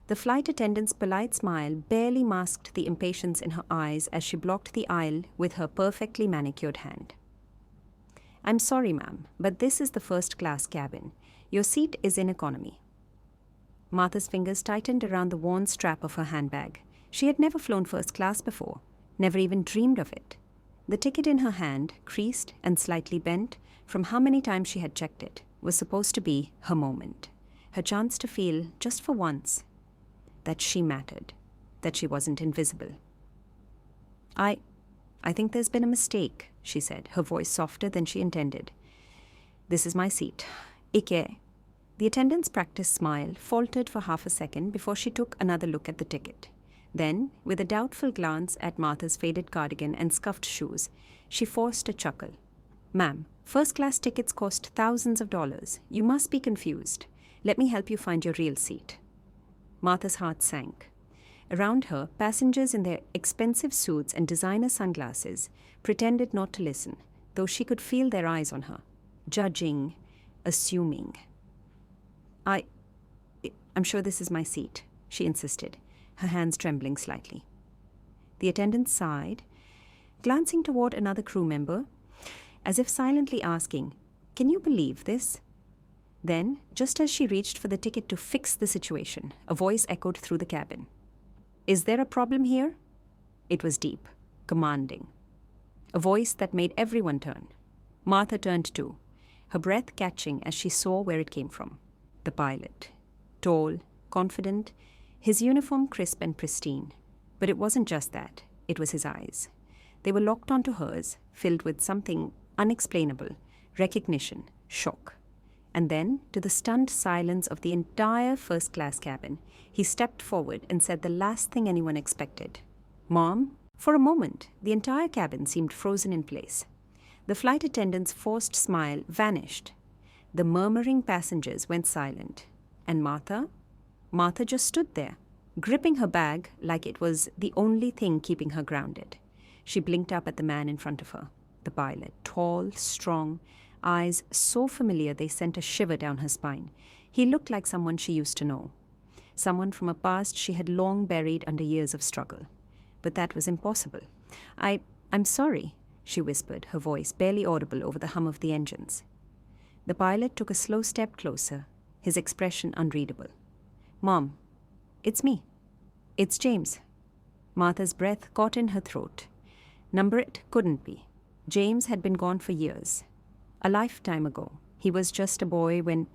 The flight attendant's polite smile barely masked the impatience in her eyes as she blocked the aisle with her perfectly manicured hand. "I'm sorry, ma'am, but this is the first-class cabin. Your seat is in economy." Martha's fingers tightened around the worn strap of her handbag. She had never flown first class before, never even dreamed of it. The ticket in her hand, creased and slightly bent from how many times she had checked it, was supposed to be her moment, her chance to feel, just for once, that she mattered, that she wasn't invisible. I think there's been a mistake," she said, her voice softer than she intended. "This is my seat. Ikke." The attendant's practiced smile faltered for half a second before she took another look at the ticket. Then, with a doubtful glance at Martha's faded cardigan and scuffed shoes, she forced a chuckle. "Ma'am, first-class tickets cost thousands of dollars. You must be confused. Let me help you find your real seat." Martha's heart sank. Around her, passengers in their expensive suits and designer sunglasses pretended not to listen, though she could feel their eyes on her, judging, assuming. I'm sure this is my seat," she insisted, her hands trembling slightly. The attendant sighed, glancing toward another crew member, as if silently asking, "Can you believe this?" Then, just as she reached for the ticket to fix the situation, a voice echoed through the cabin. "Is there a problem here?" It was deep, commanding. A voice that made everyone turn. Martha turned too, her breath catching as she saw where it came from. The pilot. Tall, confident, his uniform crisp and pristine. But it wasn't just that, it was his eyes. They were locked onto hers, filled with something unexplainable, recognition, shock. And then, to the stunned silence of the entire first-class cabin, he stepped forward and said the last thing anyone expected. "Mom?" For a moment, the entire cabin seemed frozen in place. The flight attendant's forced smile vanished. The murmuring passengers went silent. And Martha? Martha just stood there, gripping her bag like it was the only thing keeping her grounded. She blinked up at the man in front of her, the pilot, tall, strong, eyes so familiar they sent a shiver down her spine. He looked like someone she used to know, someone from a past she had long buried under years of struggle. But that was impossible. I'm sorry," she whispered, her voice barely audible over the hum of the engines. The pilot took a slow step closer, his expression unreadable. "Mom, it's me. It's James." Martha's breath caught in her throat. Number it couldn't be. James had been gone for years. A lifetime ago. He was just a boy when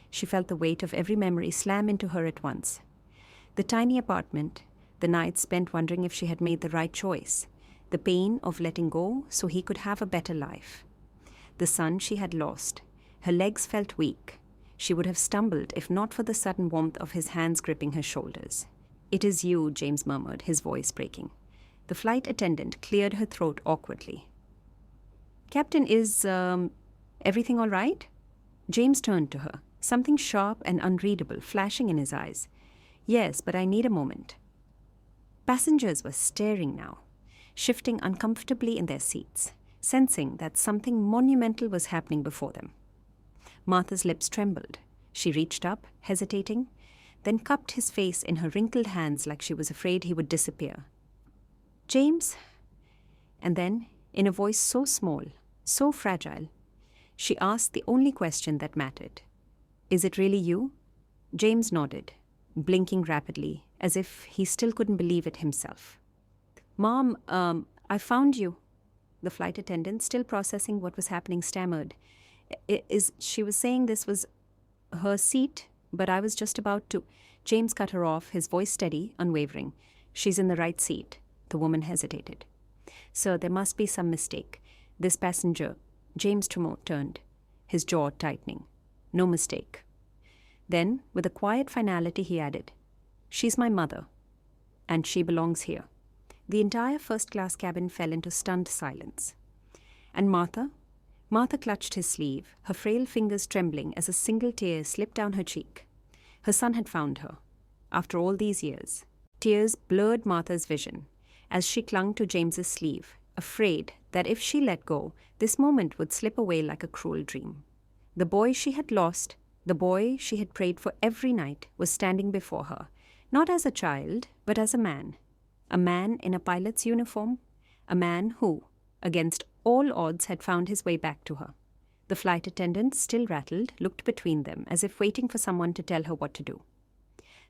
she felt the weight of every memory slam into her at once. The tiny apartment, the nights spent wondering if she had made the right choice, the pain of letting go so he could have a better life. The son she had lost. Her legs felt weak. She would have stumbled if not for the sudden warmth of his hands gripping her shoulders. "It is you," James murmured, his voice breaking. The flight attendant cleared her throat awkwardly. "Captain, is everything all right?" James turned to her, something sharp and unreadable flashing in his eyes. "Yes, but I need a moment." Passengers were staring now, shifting uncomfortably in their seats, sensing that something monumental was happening before them. Martha's lips trembled. She reached up, hesitating, then cupped his face in her wrinkled hands like she was afraid he would disappear. "James?" And then, in a voice so small, so fragile, she asked the only question that mattered. "Is it really you?" James nodded, blinking rapidly, as if he still couldn't believe it himself. "Mom, I found you." The flight attendant, still processing what was happening, stammered. She was saying this was her seat, but I was just about to. James cut her off, his voice steady, unwavering. "She's in the right seat." The woman hesitated. "Sir, there must be some mistake. This passenger." James turned, his jaw tightening. "No mistake." Then, with a quiet finality, he added, "She's my mother, and she belongs here." The entire first-class cabin fell into stunned silence. And Martha? Martha clutched his sleeve, her frail fingers trembling as a single tear slipped down her cheek. Her son had found her. After all these years, tears blurred Martha's vision as she clung to James's sleeve, afraid that if she let go, this moment would slip away like a cruel dream. The boy she had lost, the boy she had prayed for every night, was standing before her, Not as a child, but as a man. A man in a pilot's uniform. A man who, against all odds, had found his way back to her. The flight attendant, still rattled, looked between them as if waiting for someone to tell her what to do.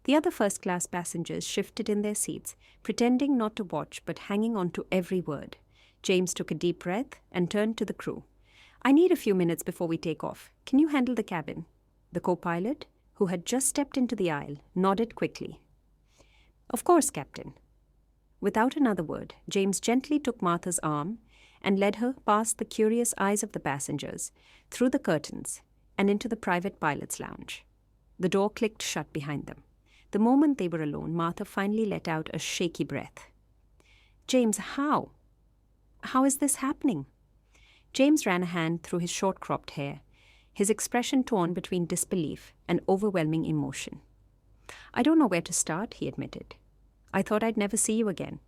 The other first-class passengers shifted in their seats, pretending not to watch but hanging on to every word. James took a deep breath and turned to the crew. "I need a few minutes before we take off. Can you handle the cabin?" The co-pilot, who had just stepped into the aisle, nodded quickly. "Of course, Captain." Without another word, James gently took Martha's arm and led her past the curious eyes of the passengers, through the curtains, and into the private pilot's lounge. The door clicked shut behind them. The moment they were alone, Martha finally let out a shaky breath. "James, how? How is this happening?" James ran a hand through his short-cropped hair, his expression torn between disbelief and overwhelming emotion. "I don't know where to start," he admitted. "I thought I'd never see you again."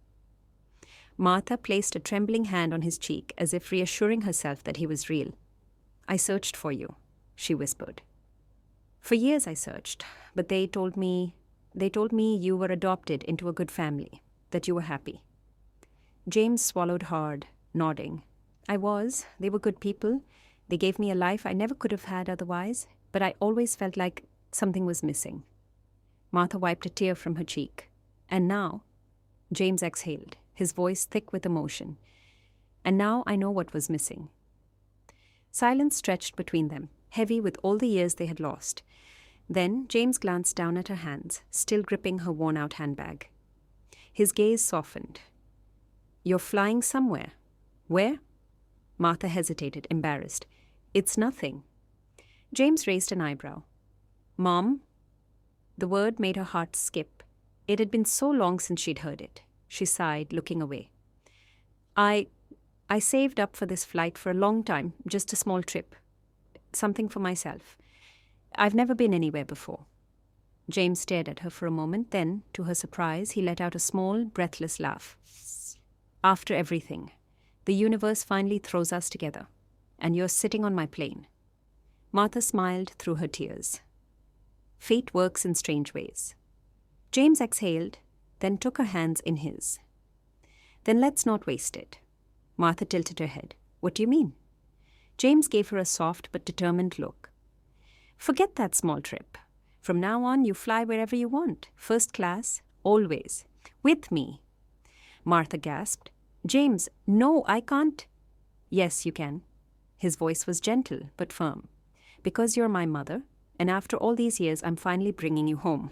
Martha placed a trembling hand on his cheek as if reassuring herself that he was real. "I searched for you," she whispered. "For years I searched, but they told me you were adopted into a good family, that you were happy." James swallowed hard, nodding. "I was. They were good people. They gave me a life I never could have had otherwise, but I always felt like something was missing." Martha wiped a tear from her cheek. "And now," James exhaled, his voice thick with emotion, "and now I know what was missing." Silence stretched between them, heavy with all the years they had lost. Then James glanced down at her hands, still gripping her worn-out handbag. His gaze softened. "You're flying somewhere. Where?" Martha hesitated, embarrassed. "It's nothing." James raised an eyebrow. "Mom?" The word made her heart skip. It had been so long since she'd heard it. She sighed, looking away. I saved up for this flight for a long time, just a small trip. Something for myself. I've never been anywhere before." James stared at her for a moment, then, to her surprise, he let out a small, breathless laugh. "After everything, the universe finally throws us together, and you're sitting on my plane." Martha smiled through her tears. Fate works in strange ways. James exhaled, then took her hands in his. "Then let's not waste it." Martha tilted her head. "What do you mean?" James gave her a soft but determined look. "Forget that small trip. From now on, you fly wherever you want. First class, always. With me." Martha gasped. "James, no, I can't." "Yes, you can." His voice was gentle but firm. "Because you're my mother, and after all these years, I'm finally bringing you home."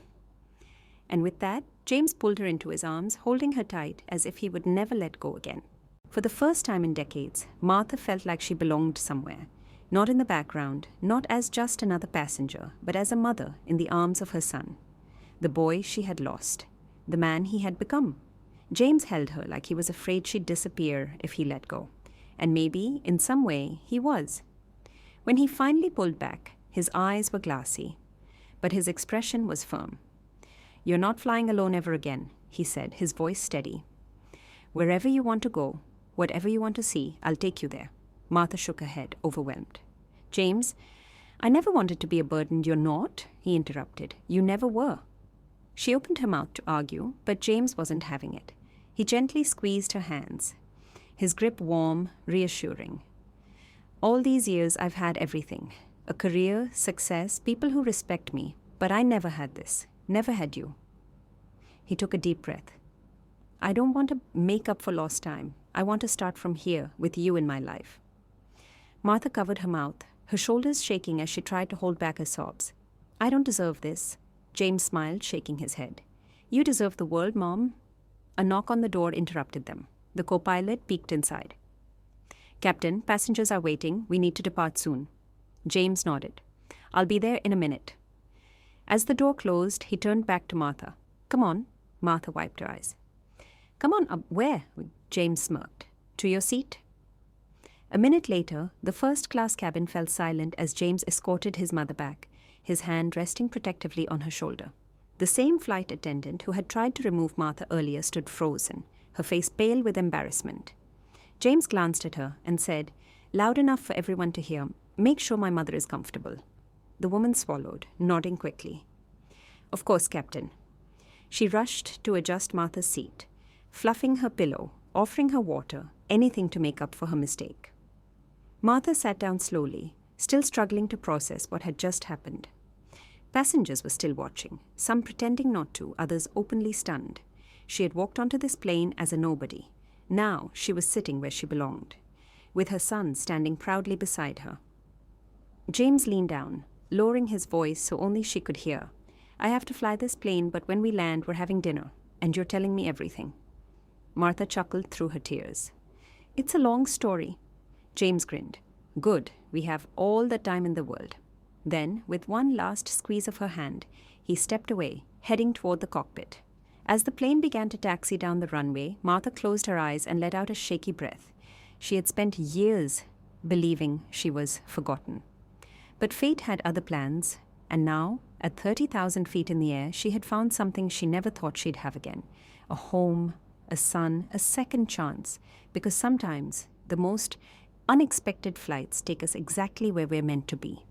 And with that, James pulled her into his arms, holding her tight as if he would never let go again. For the first time in decades, Martha felt like she belonged somewhere. Not in the background, not as just another passenger, but as a mother in the arms of her son. The boy she had lost. The man he had become. James held her like he was afraid she'd disappear if he let go. And maybe, in some way, he was. When he finally pulled back, his eyes were glassy, but his expression was firm. "You're not flying alone ever again," he said, his voice steady. "Wherever you want to go, whatever you want to see, I'll take you there." Martha shook her head, overwhelmed. "James, I never wanted to be a burden." "You're not," he interrupted. "You never were." She opened her mouth to argue, but James wasn't having it. He gently squeezed her hands, his grip warm, reassuring. "All these years I've had everything. A career, success, people who respect me. But I never had this. Never had you." He took a deep breath. "I don't want to make up for lost time. I want to start from here, with you in my life." Martha covered her mouth, her shoulders shaking as she tried to hold back her sobs. "I don't deserve this." James smiled, shaking his head. "You deserve the world, Mom." A knock on the door interrupted them. The co-pilot peeked inside. "Captain, passengers are waiting. We need to depart soon." James nodded. "I'll be there in a minute." As the door closed, he turned back to Martha. "Come on." Martha wiped her eyes. "Come on, up where?" James smirked. "To your seat." A minute later, the first-class cabin fell silent as James escorted his mother back, his hand resting protectively on her shoulder. The same flight attendant who had tried to remove Martha earlier stood frozen, her face pale with embarrassment. James glanced at her and said, loud enough for everyone to hear, "Make sure my mother is comfortable." The woman swallowed, nodding quickly. "Of course, Captain." She rushed to adjust Martha's seat, fluffing her pillow, offering her water, anything to make up for her mistake. Martha sat down slowly, still struggling to process what had just happened. Passengers were still watching, some pretending not to, others openly stunned. She had walked onto this plane as a nobody. Now she was sitting where she belonged, with her son standing proudly beside her. James leaned down, lowering his voice so only she could hear. "I have to fly this plane, but when we land, we're having dinner, and you're telling me everything." Martha chuckled through her tears. "It's a long story." James grinned. "Good, we have all the time in the world." Then, with one last squeeze of her hand, he stepped away, heading toward the cockpit. As the plane began to taxi down the runway, Martha closed her eyes and let out a shaky breath. She had spent years believing she was forgotten. But fate had other plans, and now, at 30,000 feet in the air, she had found something she never thought she'd have again. A home, a son, a second chance, because sometimes the most unexpected flights take us exactly where we're meant to be.